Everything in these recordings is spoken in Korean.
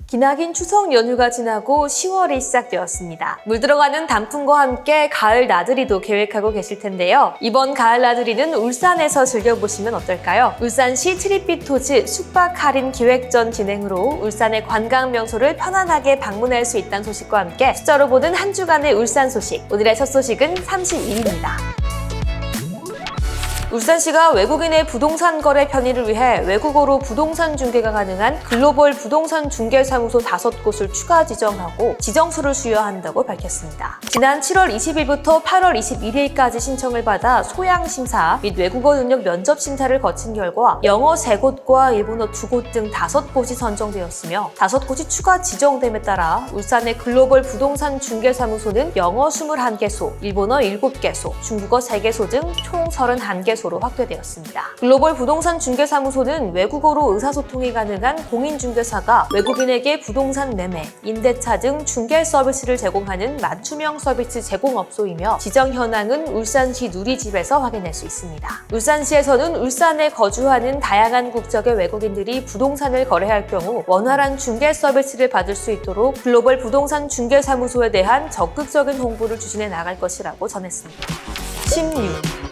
기나긴 추석 연휴가 지나고 10월이 시작되었습니다. 물들어가는 단풍과 함께 가을 나들이도 계획하고 계실 텐데요. 이번 가을 나들이는 울산에서 즐겨보시면 어떨까요? 울산시 트립비토즈 숙박 할인 기획전 진행으로 울산의 관광 명소를 편안하게 방문할 수 있다는 소식과 함께 숫자로 보는 한 주간의 울산 소식. 오늘의 첫 소식은 31위입니다. 울산시가 외국인의 부동산 거래 편의를 위해 외국어로 부동산 중개가 가능한 글로벌 부동산 중개사무소 5곳을 추가 지정하고 지정서를 수여한다고 밝혔습니다. 지난 7월 20일부터 8월 21일까지 신청을 받아 소양심사 및 외국어 능력 면접 심사를 거친 결과 영어 3곳과 일본어 2곳 등 5곳이 선정되었으며 5곳이 추가 지정됨에 따라 울산의 글로벌 부동산 중개사무소는 영어 21개소, 일본어 7개소, 중국어 3개소 등 총 31개소 소로 확대되었습니다. 글로벌 부동산 중개사무소는 외국어로 의사소통이 가능한 공인중개사가 외국인에게 부동산 매매, 임대차 등 중개 서비스를 제공하는 맞춤형 서비스 제공업소이며 지정 현황은 울산시 누리집에서 확인할 수 있습니다. 울산시에서는 울산에 거주하는 다양한 국적의 외국인들이 부동산을 거래할 경우 원활한 중개 서비스를 받을 수 있도록 글로벌 부동산 중개사무소에 대한 적극적인 홍보를 추진해 나갈 것이라고 전했습니다. 16.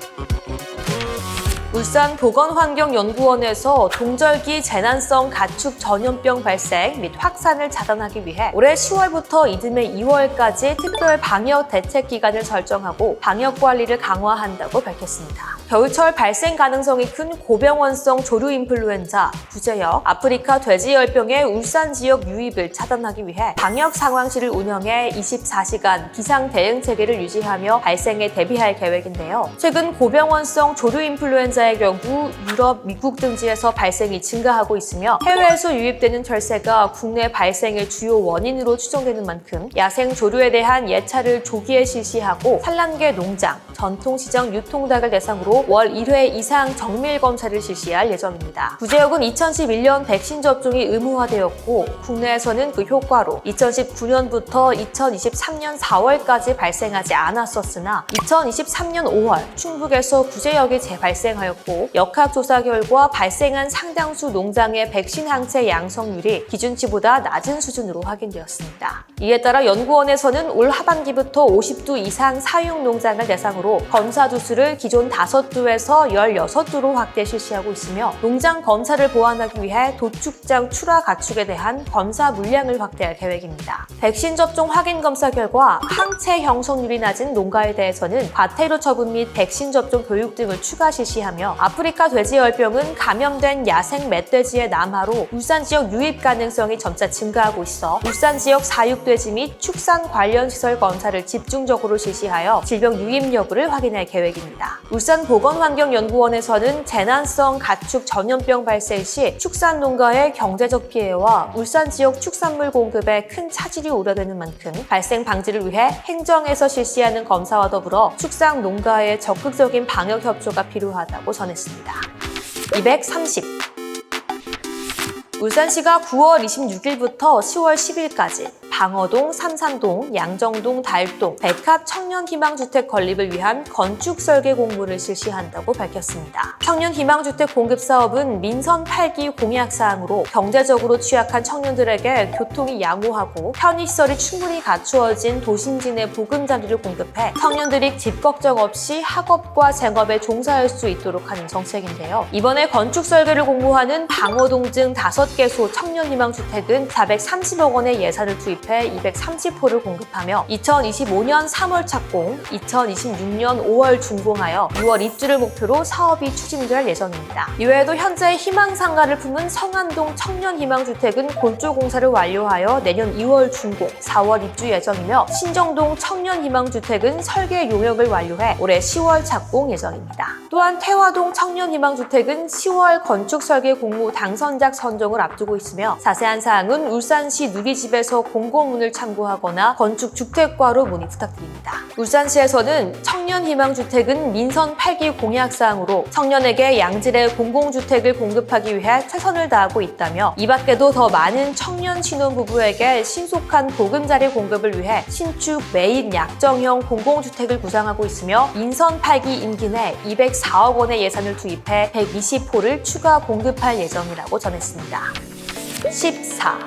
울산보건환경연구원에서 동절기 재난성 가축 전염병 발생 및 확산을 차단하기 위해 올해 10월부터 이듬해 2월까지 특별 방역 대책 기간을 설정하고 방역 관리를 강화한다고 밝혔습니다. 겨울철 발생 가능성이 큰 고병원성 조류 인플루엔자, 구제역, 아프리카 돼지열병의 울산 지역 유입을 차단하기 위해 방역 상황실을 운영해 24시간 비상 대응 체계를 유지하며 발생에 대비할 계획인데요. 최근 고병원성 조류 인플루엔자의 경우 유럽, 미국 등지에서 발생이 증가하고 있으며 해외에서 유입되는 털새가 국내 발생의 주요 원인으로 추정되는 만큼 야생 조류에 대한 예찰을 조기에 실시하고 산란계 농장, 전통시장 유통닭을 대상으로 월 1회 이상 정밀 검사를 실시할 예정입니다. 구제역은 2011년 백신 접종이 의무화되었고 국내에서는 그 효과로 2019년부터 2023년 4월까지 발생하지 않았었으나 2023년 5월 충북에서 구제역이 재발생하였고 역학조사 결과 발생한 상당수 농장의 백신 항체 양성률이 기준치보다 낮은 수준으로 확인되었습니다. 이에 따라 연구원에서는 올 하반기부터 50두 이상 사육 농장을 대상으로 검사 두수를 기존 5두에서 16두로 확대 실시하고 있으며 농장 검사를 보완하기 위해 도축장 출하 가축에 대한 검사 물량을 확대할 계획입니다. 백신 접종 확인 검사 결과 항체 형성률이 낮은 농가에 대해서는 과태료 처분 및 백신 접종 교육 등을 추가 실시하며 아프리카 돼지열병은 감염된 야생 멧돼지의 남하로 울산 지역 유입 가능성이 점차 증가하고 있어 울산 지역 사육돼지 및 축산 관련 시설 검사를 집중적으로 실시하여 질병 유입 여부를 확인할 계획입니다. 울산보건환경연구원에서는 재난성 가축 전염병 발생 시 축산 농가의 경제적 피해와 울산 지역 축산물 공급에 큰 차질이 우려되는 만큼 발생 방지를 위해 행정에서 실시하는 검사와 더불어 축산 농가의 적극적인 방역 협조가 필요하다고 전했습니다. 230. 울산시가 9월 26일부터 10월 10일까지 방어동, 삼산동, 양정동, 달동, 백합 청년희망주택 건립을 위한 건축 설계 공모를 실시한다고 밝혔습니다. 청년희망주택 공급 사업은 민선 8기 공약사항으로 경제적으로 취약한 청년들에게 교통이 양호하고 편의시설이 충분히 갖추어진 도심진의 보금자리를 공급해 청년들이 집 걱정 없이 학업과 생업에 종사할 수 있도록 하는 정책인데요. 이번에 건축 설계를 공모하는 방어동 등 5개소 청년희망주택은 430억 원의 예산을 투입해 230호를 공급하며 2025년 3월 착공, 2026년 5월 준공하여 6월 입주를 목표로 사업이 추진될 예정입니다. 이외에도 현재 희망상가를 품은 성안동 청년희망주택은 골조 공사를 완료하여 내년 2월 준공, 4월 입주 예정이며 신정동 청년희망주택은 설계 용역을 완료해 올해 10월 착공 예정입니다. 또한 태화동 청년희망주택은 10월 건축 설계 공모 당선작 선정을 앞두고 있으며 자세한 사항은 울산시 누리집에서 공고문을 참고하거나 건축주택과로 문의 부탁드립니다. 울산시에서는 청년희망주택은 민선 8기 공약사항으로 청년에게 양질의 공공주택을 공급하기 위해 최선을 다하고 있다며 이 밖에도 더 많은 청년 신혼부부에게 신속한 보금자리 공급을 위해 신축 매입 약정형 공공주택을 구상하고 있으며 민선 8기 임기 내 204억 원의 예산을 투입해 120호를 추가 공급할 예정이라고 전했습니다. 14.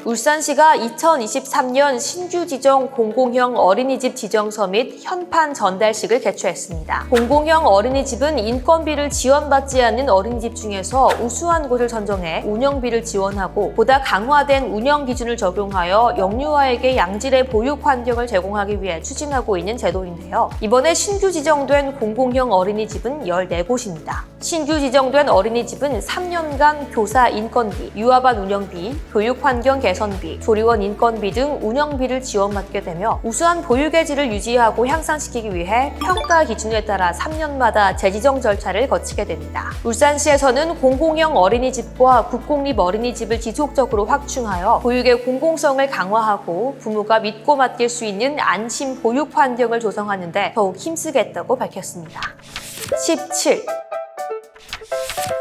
울산시가 2023년 신규 지정 공공형 어린이집 지정서 및 현판 전달식을 개최했습니다. 공공형 어린이집은 인건비를 지원받지 않는 어린이집 중에서 우수한 곳을 선정해 운영비를 지원하고 보다 강화된 운영 기준을 적용하여 영유아에게 양질의 보육 환경을 제공하기 위해 추진하고 있는 제도인데요. 이번에 신규 지정된 공공형 어린이집은 14곳입니다. 신규 지정된 어린이집은 3년간 교사 인건비, 유아반 운영비, 교육 환경 개선비, 조리원 인건비 등 운영비를 지원받게 되며 우수한 보육의 질을 유지하고 향상시키기 위해 평가 기준에 따라 3년마다 재지정 절차를 거치게 됩니다. 울산시에서는 공공형 어린이집과 국공립 어린이집을 지속적으로 확충하여 보육의 공공성을 강화하고 부모가 믿고 맡길 수 있는 안심 보육 환경을 조성하는 데 더욱 힘쓰겠다고 밝혔습니다. 17.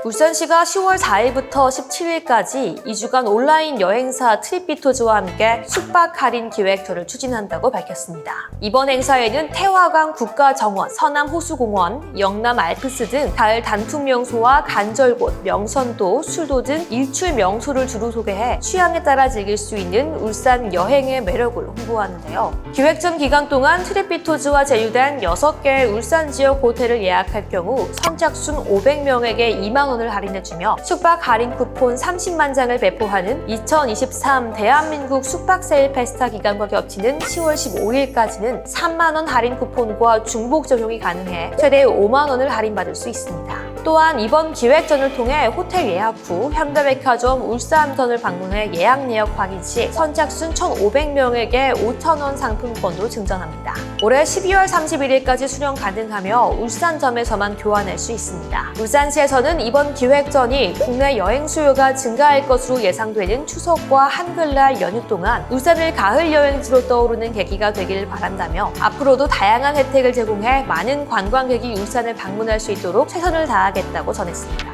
울산시가 10월 4일부터 17일까지 2주간 온라인 여행사 트립비토즈와 함께 숙박 할인 기획전을 추진한다고 밝혔습니다. 이번 행사에는 태화강 국가정원, 서남호수공원, 영남 알프스 등 가을 단풍 명소와 간절곶, 명선도, 술도 등 일출 명소를 주로 소개해 취향에 따라 즐길 수 있는 울산 여행의 매력을 홍보하는데요. 기획전 기간 동안 트립비토즈와 제휴된 6개의 울산 지역 호텔을 예약할 경우 선착순 500명에게 2만 원을 할인해주며 숙박 할인 쿠폰 30만 장을 배포하는 2023 대한민국 숙박 세일 페스타 기간과 겹치는 10월 15일까지는 3만 원 할인 쿠폰과 중복 적용이 가능해 최대 5만 원을 할인받을 수 있습니다. 또한 이번 기획전을 통해 호텔 예약 후 현대백화점 울산점을 방문해 예약 확인 시 선착순 1,500명에게 5,000원 상품권도 증정합니다. 올해 12월 31일까지 수령 가능하며 울산점에서만 교환할 수 있습니다. 울산시에서는 이번 기획전이 국내 여행 수요가 증가할 것으로 예상되는 추석과 한글날 연휴 동안 울산을 가을 여행지로 떠오르는 계기가 되길 바란다며 앞으로도 다양한 혜택을 제공해 많은 관광객이 울산을 방문할 수 있도록 최선을 다하겠다고 전했습니다.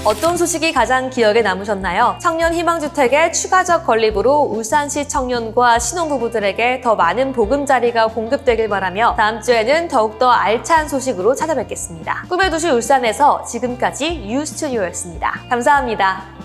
어떤 소식이 가장 기억에 남으셨나요? 청년 희망주택의 추가적 건립으로 울산시 청년과 신혼부부들에게 더 많은 보금자리가 공급되길 바라며 다음 주에는 더욱더 알찬 소식으로 찾아뵙겠습니다. 꿈의 도시 울산에서 지금까지 유스튜디오였습니다. 감사합니다.